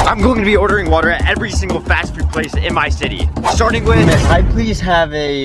I'm going to be ordering water at every single fast food place in my city. Starting with... May I please have a,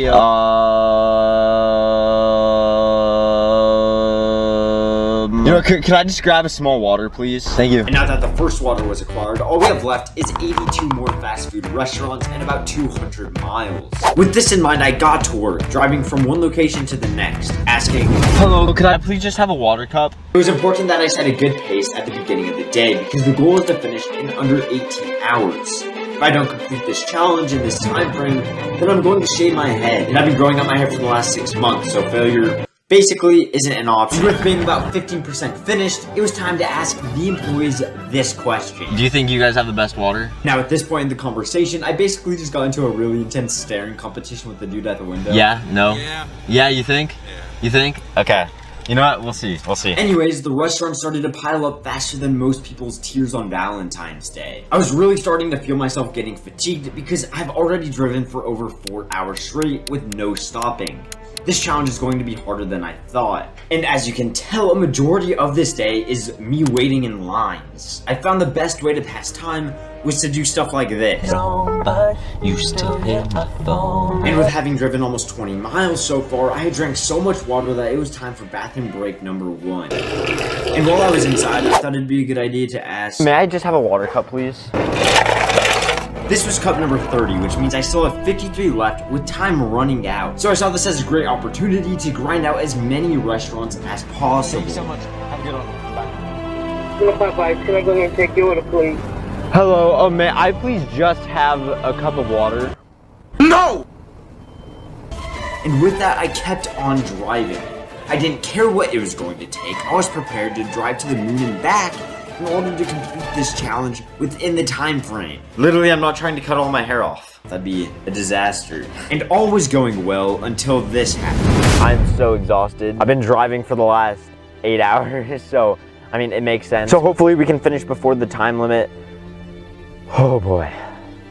you know, can I just grab a small water, please? Thank you. And now that the first water was acquired, all we have left is 82 more fast food restaurants and about 200 miles. With this in mind, I got to work, driving from one location to the next, asking, hello, could I please just have a water cup? It was important that I set a good pace at the beginning of the day because the goal is to finish in under 18 hours. If I don't complete this challenge in this time frame, then I'm going to shave my head. And I've been growing out my hair for the last 6 months, so failure basically isn't an option. With being about 15% finished, it was time to ask the employees this question. Do you think you guys have the best water? Now at this point in the conversation, I basically just got into a really intense staring competition with the dude at the window. Yeah? No? Yeah, you think? Yeah. You think? Okay. You know what? We'll see. We'll see. Anyways, the restaurant started to pile up faster than most people's tears on Valentine's Day. I was really starting to feel myself getting fatigued because I've already driven for over 4 hours straight with no stopping. This challenge is going to be harder than I thought. And as you can tell, a majority of this day is me waiting in lines. I found the best way to pass time was to do stuff like this. But you still hit my phone. And with having driven almost 20 miles so far, I had drank so much water that it was time for bathroom break number 1. And while I was inside, I thought it'd be a good idea to ask, may I just have a water cup, please? This was cup number 30, which means I still have 53 left with time running out. So I saw this as a great opportunity to grind out as many restaurants as possible. Thank you so much. Have a good one. Bye. Can I go ahead and take your order, please? Hello, may I please just have a cup of water? No! And with that, I kept on driving. I didn't care what it was going to take. I was prepared to drive to the moon and back in order to complete this challenge within the time frame. Literally, I'm not trying to cut all my hair off. That'd be a disaster. And all was going well until this happened. I'm so exhausted. I've been driving for the last 8 hours, so, I mean, it makes sense. So hopefully we can finish before the time limit. Oh boy,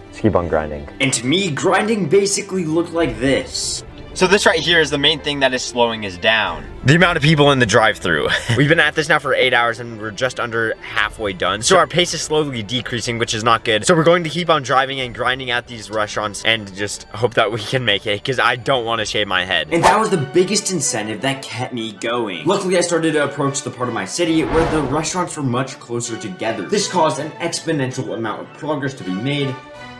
let's keep on grinding. And to me, grinding basically looked like this. So this right here is the main thing that is slowing us down. The amount of people in the drive-thru. We've been at this now for 8 hours and we're just under halfway done. So our pace is slowly decreasing, which is not good. So we're going to keep on driving and grinding out these restaurants and just hope that we can make it because I don't want to shave my head. And that was the biggest incentive that kept me going. Luckily, I started to approach the part of my city where the restaurants were much closer together. This caused an exponential amount of progress to be made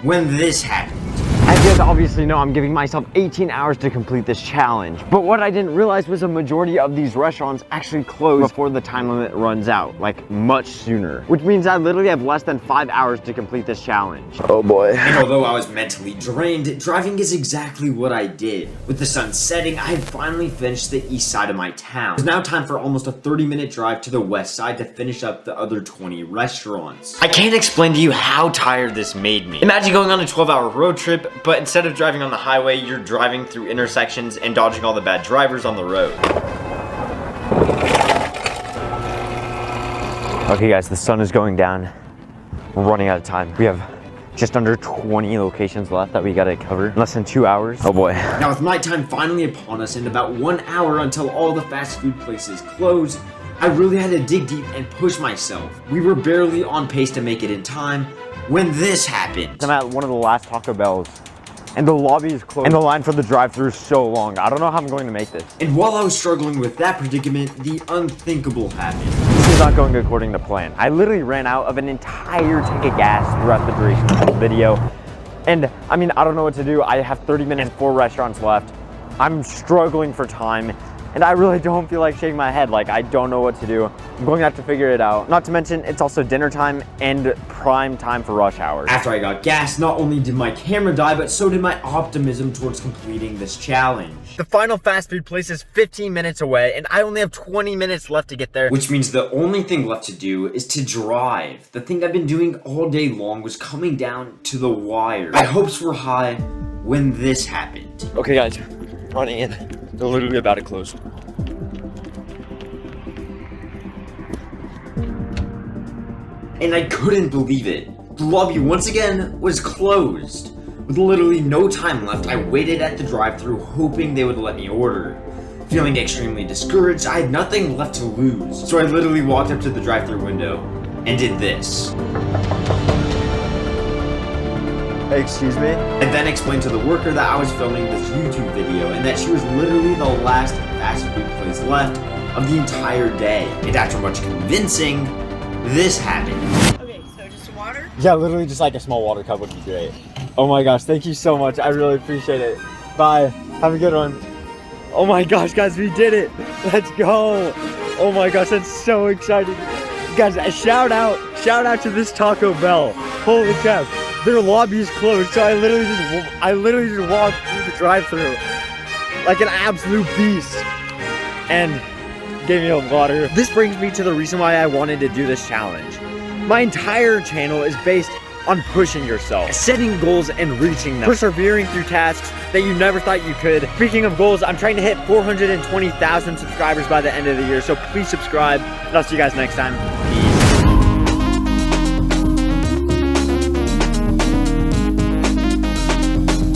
when this happened. As you guys obviously know, I'm giving myself 18 hours to complete this challenge. But what I didn't realize was a majority of these restaurants actually close before the time limit runs out, like much sooner. Which means I literally have less than 5 hours to complete this challenge. Oh boy. And although I was mentally drained, driving is exactly what I did. With the sun setting, I had finally finished the east side of my town. It was now time for almost a 30-minute drive to the west side to finish up the other 20 restaurants. I can't explain to you how tired this made me. Imagine going on a 12-hour road trip, but instead of driving on the highway, you're driving through intersections and dodging all the bad drivers on the road. Okay guys, the sun is going down. We're running out of time. We have just under 20 locations left that we gotta cover in less than 2 hours. Oh boy. Now with nighttime finally upon us and about 1 hour until all the fast food places close, I really had to dig deep and push myself. We were barely on pace to make it in time when this happened. I'm at one of the last Taco Bells and the lobby is closed and the line for the drive-thru is so long. I don't know how I'm going to make this. And while I was struggling with that predicament, the unthinkable happened. This is not going according to plan. I literally ran out of an entire tank of gas throughout the duration of the video. And I mean, I don't know what to do. I have 30 minutes and 4 restaurants left. I'm struggling for time. And I really don't feel like shaving my head. Like, I don't know what to do. I'm going to have to figure it out. Not to mention, it's also dinner time and prime time for rush hour. After I got gas, not only did my camera die, but so did my optimism towards completing this challenge. The final fast food place is 15 minutes away, and I only have 20 minutes left to get there. Which means the only thing left to do is to drive. The thing I've been doing all day long was coming down to the wire. My hopes were high when this happened. Okay, guys, running in. They're literally about to close. And I couldn't believe it. The lobby once again was closed. With literally no time left, I waited at the drive-thru hoping they would let me order. Feeling extremely discouraged, I had nothing left to lose. So I literally walked up to the drive-thru window and did this. Excuse me? And then explained to the worker that I was filming this YouTube video and that she was literally the last fast food place left of the entire day. And after much convincing, this happened. Okay, so just water? Yeah, literally just like a small water cup would be great. Oh my gosh, thank you so much. I really appreciate it. Bye. Have a good one. Oh my gosh, guys, we did it. Let's go. Oh my gosh, that's so exciting. Guys, a shout out to this Taco Bell. Holy crap. Their lobby is closed, so I literally just walked through the drive-thru like an absolute beast. And gave me a water. This brings me to the reason why I wanted to do this challenge. My entire channel is based on pushing yourself, setting goals and reaching them, persevering through tasks that you never thought you could. Speaking of goals, I'm trying to hit 420,000 subscribers by the end of the year, so please subscribe, and I'll see you guys next time.